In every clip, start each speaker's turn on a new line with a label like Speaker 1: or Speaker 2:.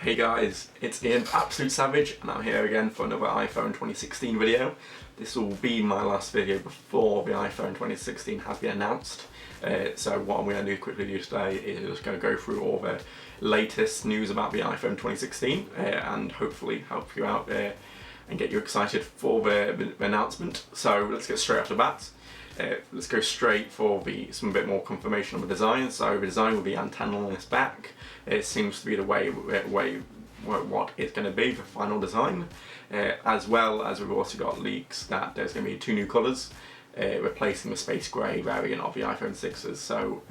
Speaker 1: Hey guys, it's Ian, Absolute Savage, and I'm here again for another iPhone 2016 video. This will be my last video before the iPhone 2016 has been announced. So what I'm going to quickly do today is just going to go through all the latest news about the iPhone 2016 and hopefully help you out and get you excited for the announcement. So let's get straight off the bat. Let's go straight for some bit more confirmation on the design. So the design will be antenna-less back. It seems to be the way what it's going to be, the final design. As well as we've also got leaks that there's going to be two new colours, replacing the space grey variant of the iPhone 6s. So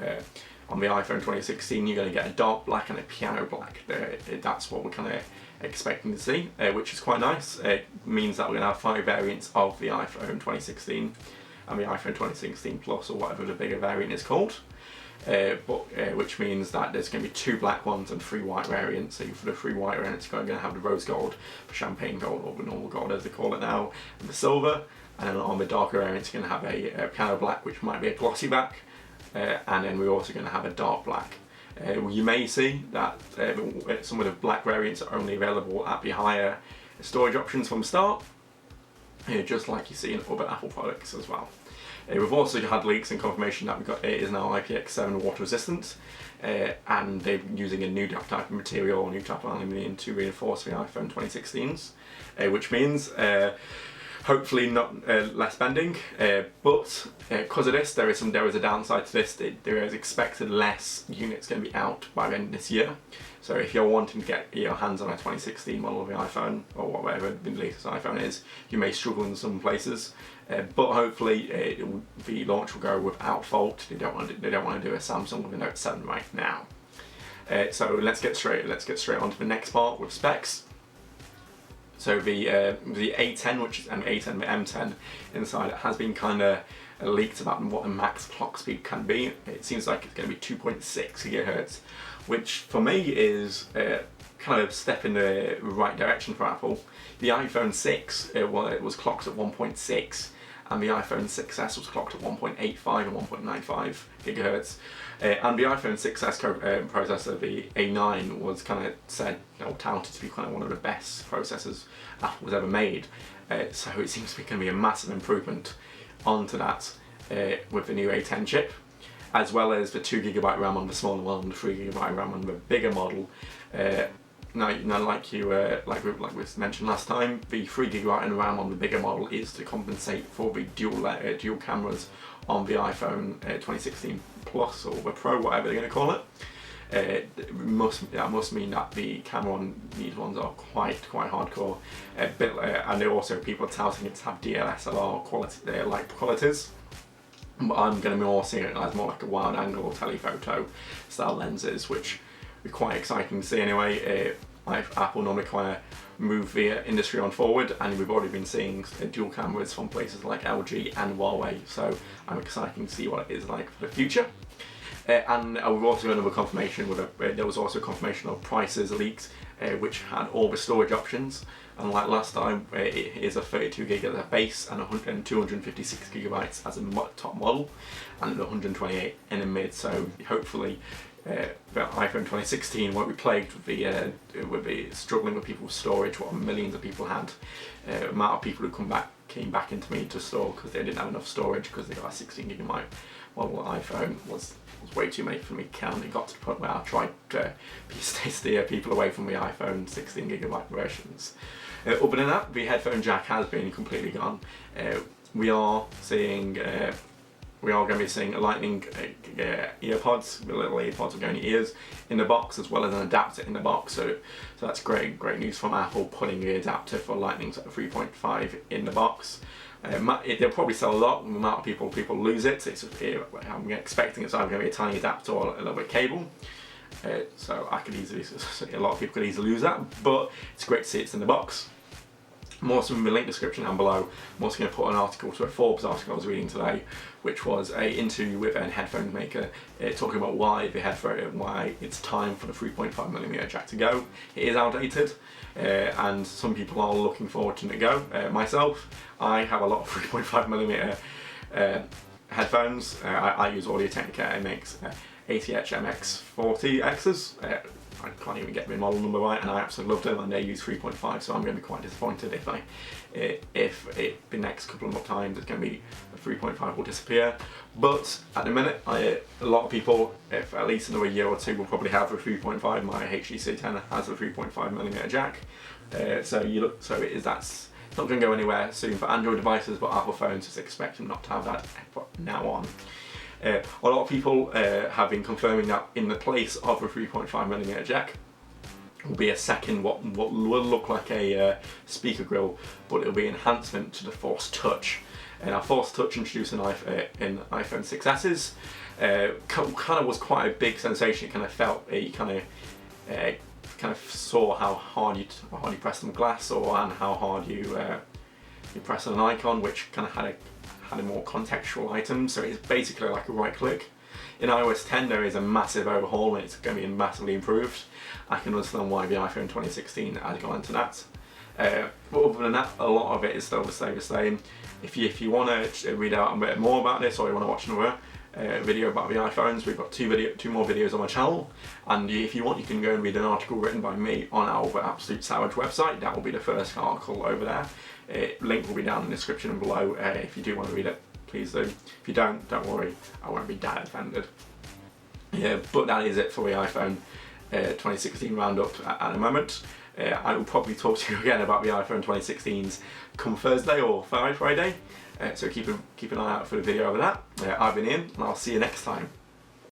Speaker 1: on the iPhone 2016 you're going to get a dark black and a piano black. That's what we're kind of expecting to see, which is quite nice. It means that we're going to have 5 variants of the iPhone 2016 and the iPhone 2016 Plus, or whatever the bigger variant is called. Which means that there's going to be 2 black ones and 3 white variants. So for the 3 white variants, you're going to have the rose gold, the champagne gold, or the normal gold as they call it now, and the silver. And then on the darker variants, you're going to have a piano black, which might be a glossy back, and then we're also going to have a dark black. You may see that some of the black variants are only available at the higher storage options from the start, just like you see in other Apple products as well. We've also had leaks and confirmation that it is now IPX7 water resistant, and they're using a new type of material, new type of aluminium to reinforce the iPhone 2016s, which means hopefully not less bending, but because of this there is a downside to this. There is expected less units going to be out by the end of this year. So if you're wanting to get your hands on a 2016 model of the iPhone, or whatever the latest iPhone is, you may struggle in some places, but hopefully the launch will go without fault. They don't want to do a Samsung with a Note 7 right now. So let's get straight on to the next part with specs. So the A10, which is an A10, the M10 inside, it has been kind of leaked about what the max clock speed can be. It seems like it's going to be 2.6 GHz, which for me is kind of a step in the right direction for Apple. The iPhone 6, it was clocked at 1.6, and the iPhone 6s was clocked at 1.85 and 1.95 GHz. And the iPhone 6s processor, the A9, was kind of touted to be kind of one of the best processors Apple's ever made. So it seems to be going to be a massive improvement onto that with the new A10 chip, as well as the 2GB RAM on the smaller model and the 3GB RAM on the bigger model. Now like we mentioned last time, the 3GB RAM on the bigger model is to compensate for the dual cameras on the iPhone 2016 Plus or the Pro, whatever they're going to call it. That must mean that the camera on these ones are quite hardcore, and they're also people are touting it to have DSLR quality, like qualities. But I'm going to be more seeing it as more like a wide angle or telephoto style lenses, which be quite exciting to see anyway. Apple normally kind of move the industry on forward, and we've already been seeing dual cameras from places like LG and Huawei, so I'm excited to see what it is like for the future. And we've also got another confirmation there was also confirmation of prices leaks, which had all the storage options, and like last time, it is a 32GB as a base and 256 GB as a top model, and 128 in the mid. So hopefully the iPhone 2016 won't be plagued with the struggling with people's storage, what millions of people had. The amount of people who came back into me to store because they didn't have enough storage because they got a 16GB model iPhone was way too many for me to count. It got to the point where I tried to steer people away from the iPhone 16GB versions. Other than that, the headphone jack has been completely gone. We are going to be seeing a lightning earpods, the little earpods will go in your ears, in the box, as well as an adapter in the box. So that's great news from Apple, putting the adapter for lightning 3.5 in the box. They'll probably sell a lot. The amount of people lose it. I'm expecting it's either going to be a tiny adapter or a little bit of cable. So a lot of people could easily lose that, but it's great to see it's in the box. More in the link description down below. I'm also going to put an article to a Forbes article I was reading today, which was an interview with a headphone maker talking about why it's time for the 3.5mm jack to go. It is outdated, and some people are looking forward to it go. Myself, I have a lot of 3.5mm headphones. I use Audio-Technica MX ATH MX40Xs. I can't even get my model number right, and I absolutely loved them, and they use 3.5, so I'm going to be quite disappointed if the next couple of times it's going to be a 3.5 will disappear. But at the minute, a lot of people, if at least another year or two, will probably have a 3.5. My HTC 10 has a 3.5mm jack, so that's not going to go anywhere soon for Android devices, but Apple phones just expect them not to have that from now on. A lot of people have been confirming that in the place of a 3.5mm jack will be a second what will look like a speaker grill, but it'll be an enhancement to the Force Touch. And our Force Touch introduced in iPhone 6S's kind of was quite a big sensation. It kind of felt you kind of saw how hard you press on glass, and how hard you press on an icon, which kind of had a more contextual item. So it's basically like a right click. In iOS 10 there is a massive overhaul, and it's going to be massively improved. I can understand why the iPhone 2016 has gone into that. But other than that, a lot of it is still the same. If you want to read out a bit more about this, or you want to watch another video about the iPhones, we've got two more videos on my channel, and if you want, you can go and read an article written by me on our Absolute Savage website. That will be the first article over there. Link will be down in the description below. If you do want to read it, please do. If you don't worry, I won't be that offended. Yeah, but that is it for the iPhone 2016 roundup at the moment. I will probably talk to you again about the iPhone 2016s come Thursday or Friday, so keep an eye out for the video of that. I've been Ian, and I'll see you next time.